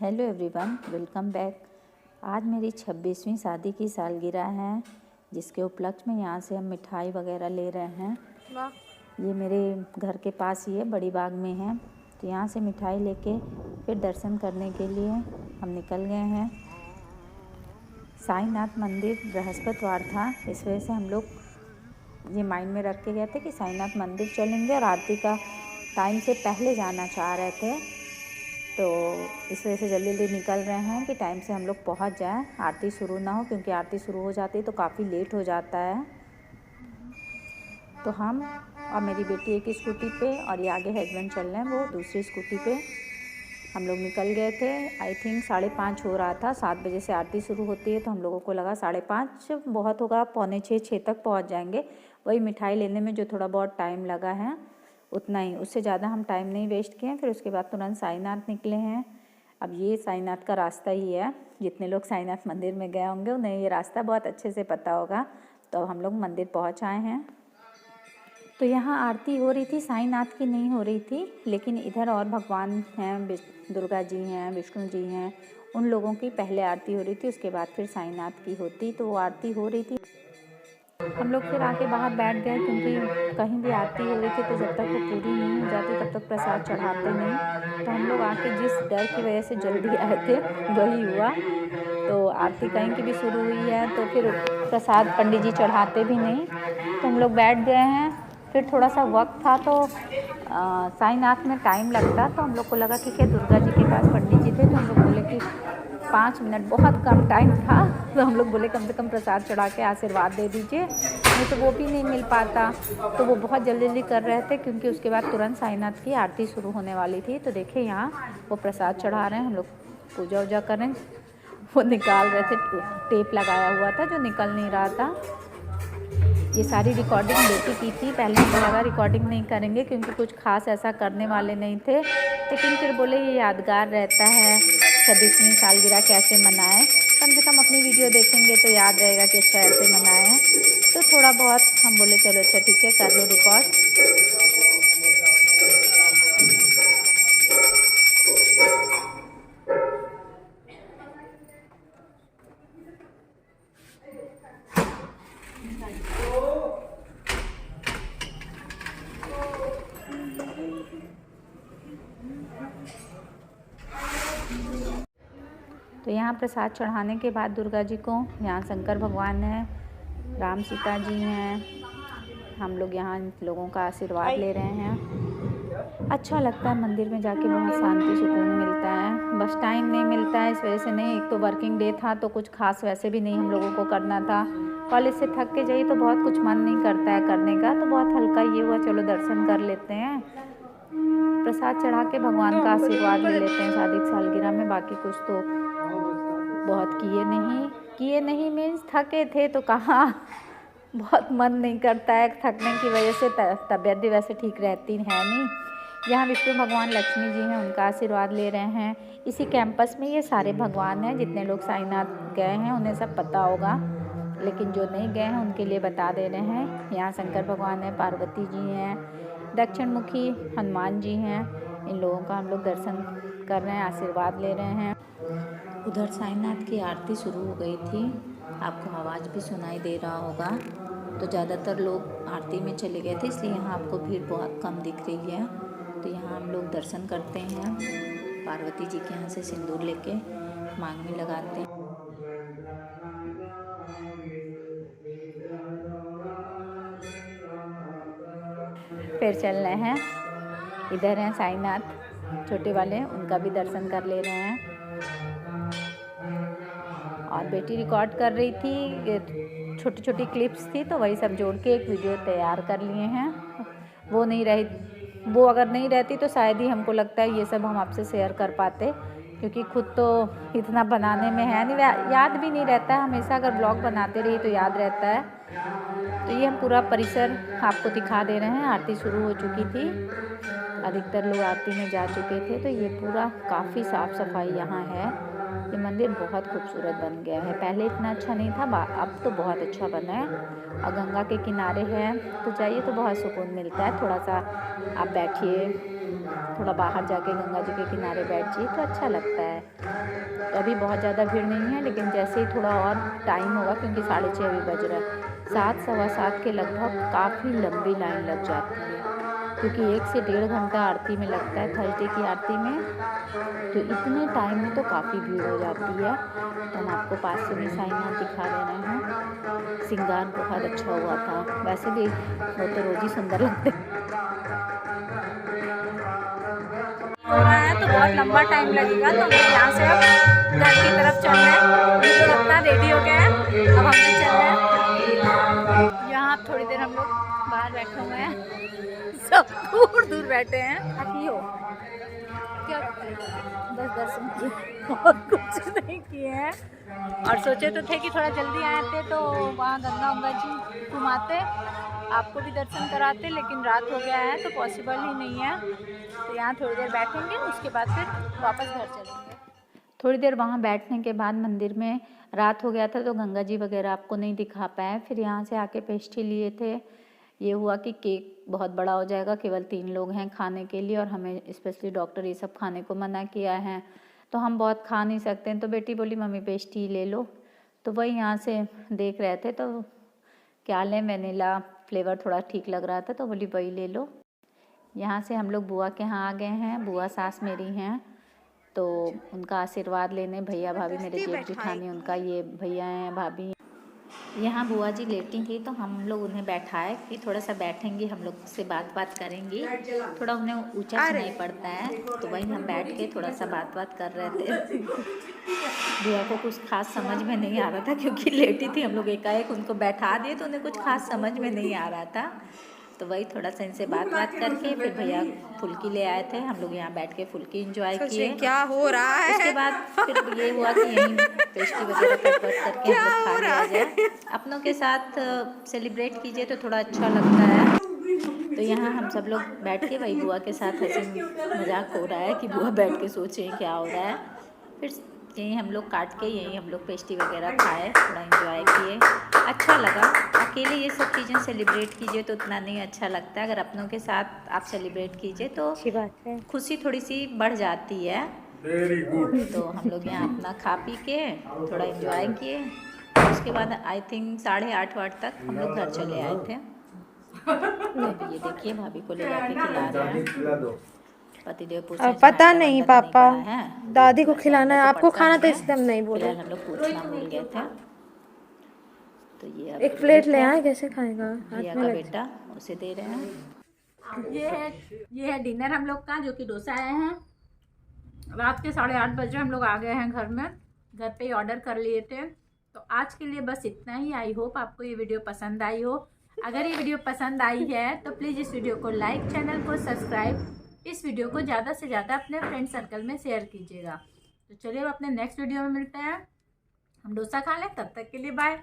Hello everyone, welcome back. आज मेरी 26वीं शादी की सालगिरह है, जिसके उपलक्ष्य में यहाँ से हम मिठाई वगैरह ले रहे हैं। ये मेरे घर के पास ही है, बड़ी बाग में है। तो यहाँ से मिठाई लेके फिर दर्शन करने के लिए हम निकल गए हैं। साईनाथ मंदिर बृहस्पतिवार था, इस वजह से हम लोग ये माइंड में रख के गए थे कि साईनाथ मंदिर चलेंगे और आरती का टाइम से पहले जाना चाह रहे थे। तो इस वजह से जल्दी जल्दी निकल रहे हैं कि टाइम से हम लोग पहुंच जाएं, आरती शुरू ना हो, क्योंकि आरती शुरू हो जाती है तो काफ़ी लेट हो जाता है। तो हम और मेरी बेटी एक स्कूटी पे और ये आगे हस्बैंड चल रहे हैं, वो दूसरी स्कूटी पे हम लोग निकल गए थे। आई थिंक 5:30 हो रहा था। 7 बजे से आरती शुरू होती है, तो हम लोगों को लगा 5:30 बहुत होगा, 5:45 तक पहुँच जाएंगे। वही मिठाई लेने में जो थोड़ा बहुत टाइम लगा है उतना ही, उससे ज़्यादा हम टाइम नहीं वेस्ट किए। फिर उसके बाद तुरंत साईनाथ निकले हैं। अब ये साईनाथ का रास्ता ही है, जितने लोग साईनाथ मंदिर में गए होंगे उन्हें ये रास्ता बहुत अच्छे से पता होगा। तो हम लोग मंदिर पहुंच आए हैं। तो यहाँ आरती हो रही थी, साईनाथ की नहीं हो रही थी, लेकिन इधर और भगवान हैं, दुर्गा जी हैं, विष्णु जी हैं, उन लोगों की पहले आरती हो रही थी, उसके बाद फिर साईनाथ की होती। तो वो आरती हो रही थी। हम लोग फिर आके बाहर बैठ गए, क्योंकि कहीं भी आरती हो रही थी तो जब तक वो पूरी नहीं हो जाती तब तक प्रसाद चढ़ाते नहीं। तो हम लोग आके जिस डर की वजह से जल्दी आए थे वही हुआ। तो आरती कहीं की भी शुरू हुई है तो फिर प्रसाद पंडित जी चढ़ाते भी नहीं। तो हम लोग बैठ गए हैं। फिर थोड़ा सा वक्त था तो साईनाथ में टाइम लगता, तो हम लोग को लगा ठीक है, दुर्गा जी के पास पंडित जी थे, तो हम लोग बोले कि 5 मिनट बहुत कम टाइम था, तो हम लोग बोले कम से कम प्रसाद चढ़ा के आशीर्वाद दे दीजिए, नहीं तो वो भी नहीं मिल पाता। तो वो बहुत जल्दी जल्दी कर रहे थे, क्योंकि उसके बाद तुरंत साईनाथ की आरती शुरू होने वाली थी। तो देखिए यहाँ वो प्रसाद चढ़ा रहे हैं, हम लोग पूजा वूजा कर रहे हैं। वो निकाल रहे थे, टेप लगाया हुआ था जो निकल नहीं रहा था। ये सारी रिकॉर्डिंग बेटी की थी। पहले हमें लगा रिकॉर्डिंग नहीं करेंगे, क्योंकि कुछ खास ऐसा करने वाले नहीं थे, लेकिन फिर बोले ये यादगार रहता है, 26वीं सालगिरह कैसे मनाएं, कम से कम अपनी वीडियो देखेंगे तो याद रहेगा कि अच्छा ऐसे मनाए हैं। तो थोड़ा बहुत हम बोले चलो अच्छा ठीक है, कर लो रिकॉर्ड। तो यहाँ प्रसाद चढ़ाने के बाद दुर्गा जी को, यहाँ शंकर भगवान हैं, राम सीता जी हैं, हम लोग यहाँ लोगों का आशीर्वाद ले रहे हैं। अच्छा लगता है मंदिर में जाके, बहुत शांति सुकून मिलता है। बस टाइम नहीं मिलता है, इस वजह से नहीं। एक तो वर्किंग डे था तो कुछ खास वैसे भी नहीं हम लोगों को करना था। कॉलेज से थक के जाइए तो बहुत कुछ मन नहीं करता है करने का, तो बहुत हल्का ये हुआ, चलो दर्शन कर लेते हैं, प्रसाद चढ़ा के भगवान का आशीर्वाद ले लेते हैं शादी की सालगिरह में। बाकी कुछ तो बहुत किए नहीं मीन्स थके थे तो कहाँ, बहुत मन नहीं करता है थकने की वजह से। तबीयत भी वैसे ठीक रहती है नहीं। यहाँ विष्णु भगवान, लक्ष्मी जी हैं, उनका आशीर्वाद ले रहे हैं। इसी कैंपस में ये सारे भगवान हैं। जितने लोग साईनाथ गए हैं उन्हें सब पता होगा, लेकिन जो नहीं गए हैं उनके लिए बता दे रहे हैं। यहाँ शंकर भगवान हैं, पार्वती जी हैं, दक्षिण मुखी हनुमान जी हैं। इन लोगों का हम लोग दर्शन कर रहे हैं, आशीर्वाद ले रहे हैं। उधर साईनाथ की आरती शुरू हो गई थी, आपको आवाज़ भी सुनाई दे रहा होगा। तो ज़्यादातर लोग आरती में चले गए थे, इसलिए यहाँ आपको भीड़ बहुत कम दिख रही है। तो यहाँ हम लोग दर्शन करते हैं, पार्वती जी के यहाँ से सिंदूर लेके मांग में लगाते हैं। फिर चल रहे हैं, इधर हैं साईनाथ छोटे वाले, उनका भी दर्शन कर ले रहे हैं। और बेटी रिकॉर्ड कर रही थी, छोटी छोटी क्लिप्स थी, तो वही सब जोड़ के एक वीडियो तैयार कर लिए हैं। वो अगर नहीं रहती तो शायद ही हमको लगता है ये सब हम आपसे शेयर कर पाते, क्योंकि खुद तो इतना बनाने में है नहीं, याद भी नहीं रहता है। हमेशा अगर ब्लॉग बनाते रहिए तो याद रहता है। तो ये हम पूरा परिसर आपको दिखा दे रहे हैं। आरती शुरू हो चुकी थी, अधिकतर लोग आरती में जा चुके थे। तो ये पूरा काफ़ी साफ़ सफाई यहाँ है। ये मंदिर बहुत खूबसूरत बन गया है, पहले इतना अच्छा नहीं था, अब तो बहुत अच्छा बना है। और गंगा के किनारे है तो जाइए तो बहुत सुकून मिलता है। थोड़ा सा आप बैठिए, थोड़ा बाहर जाके गंगा जी के किनारे बैठिए तो अच्छा लगता है। तो अभी बहुत ज़्यादा भीड़ नहीं है, लेकिन जैसे ही थोड़ा और टाइम होगा, क्योंकि 6:30 अभी बज रहा है, 7 सवा 7 के लगभग काफ़ी लंबी लाइन लग जाती है, क्योंकि 1 से 1.5 घंटा आरती में लगता है, थर्सडे की आरती में। तो इतने टाइम में तो काफ़ी भीड़ हो जाती है। तो हम आपको पास से भी साईनाथ दिखा रहे हैं। श्रृंगार बहुत अच्छा हुआ था, वैसे भी वो तो रोज़ ही सुंदर लगते हो रहा है, तो बहुत लंबा टाइम लगेगा। तो हम यहाँ से अब घर की तरफ चल रहे हैं। ये लोग अपना रेडी हो गए हैं, अब हम भी चल रहे हैं। यहाँ थोड़ी देर हम लोग बाहर बैठे हुए हैं, सब दूर दूर बैठे हैं। आप ही हो क्या? बस दर्शन किए और कुछ नहीं किए हैं। और सोचे तो थे कि थोड़ा जल्दी आए थे तो वहाँ गंगा जी घुमाते, आपको भी दर्शन कराते, लेकिन रात हो गया है तो पॉसिबल ही नहीं है। तो यहाँ थोड़ी देर बैठेंगे, उसके बाद फिर वापस घर चलेंगे। थोड़ी देर वहाँ बैठने के बाद मंदिर में रात हो गया था तो गंगा जी वगैरह आपको नहीं दिखा पाए। फिर यहाँ से आके पेस्ट्री लिए थे। ये हुआ कि केक बहुत बड़ा हो जाएगा, केवल 3 लोग हैं खाने के लिए, और हमें स्पेशली डॉक्टर ये सब खाने को मना किया है, तो हम बहुत खा नहीं सकते हैं। तो बेटी बोली मम्मी पेस्ट्री ले लो, तो वही यहाँ से देख रहे थे तो क्या लें, वेनिला फ्लेवर थोड़ा ठीक लग रहा था तो बोली वही ले लो। यहाँ से हम लोग बुआ के यहाँ आ गए हैं। बुआ सास मेरी हैं, तो उनका आशीर्वाद लेने, भैया भाभी मेरे जेठ जिठानी, उनका ये भैया हैं भाभी हैं। यहाँ बुआ जी लेटी थी तो हम लोग उन्हें बैठाए कि थोड़ा सा बैठेंगी, हम लोग से बात करेंगी, थोड़ा उन्हें ऊंचा सुनाई पड़ता है, तो वहीं हम बैठ के थोड़ा सा बात कर रहे थे। बुआ को कुछ खास समझ में नहीं आ रहा था, क्योंकि लेटी थी, हम लोग एकाएक उनको बैठा दिए तो उन्हें कुछ खास समझ में नहीं आ रहा था। तो वही थोड़ा सा इनसे बात करके फिर भैया फुल्की ले आए थे, हम लोग यहाँ बैठ के फुल्की एंजॉय किए। क्या हो रहा है? उसके बाद फिर ये हुआ कि यहीं पेस्ट्री वगैरह कट करके हम लोग खा लिया जाए। अपनों के साथ सेलिब्रेट कीजिए तो थोड़ा अच्छा लगता है। तो यहाँ हम सब लोग बैठ के वही बुआ के साथ हंसी मजाक हो रहा है कि बुआ बैठ के सोचे क्या हो रहा है। फिर यहीं हम लोग काट के यहीं हम लोग पेस्ट्री वगैरह खाए, थोड़ा एंजॉय किए, अच्छा लगा। अकेले ये सब चीज़ें सेलिब्रेट कीजिए तो उतना नहीं अच्छा लगता है, अगर अपनों के साथ आप सेलिब्रेट कीजिए तो अच्छी बात है, खुशी थोड़ी सी बढ़ जाती है। Very good. तो हम लोग यहाँ अपना खा पी के थोड़ा एंजॉय किए, उसके बाद आई थिंक 8:30 तक हम लोग घर चले आए थे। तो ये देखिए भाभी को ले जाके खिला रहे हैं। पतिदेव पूछे पता नहीं पापा, दादी को तो खिलाना है, आपको खाना तो है। इसलिए हम नहीं बोले। हम लोग पूछना भूल गए थे। तो ये एक प्लेट ले आए, कैसे खाएगा? भैया का बेटा, उसे दे रहे हैं। ये है डिनर हम लोग का, जो कि डोसा आए हैं। रात के 8:30 बजे हम लोग आ गए हैं घर में, घर पे ही ऑर्डर कर लिए थे। तो आज के लिए बस इतना ही। आई होप आपको ये वीडियो पसंद आई हो। अगर ये वीडियो पसंद आई है तो प्लीज़ इस वीडियो को लाइक, चैनल को सब्सक्राइब, इस वीडियो को ज़्यादा से ज़्यादा अपने फ्रेंड सर्कल में शेयर कीजिएगा। तो चलिए अब अपने नेक्स्ट वीडियो में मिलते हैं। हम डोसा खा लें, तब तक के लिए बाय।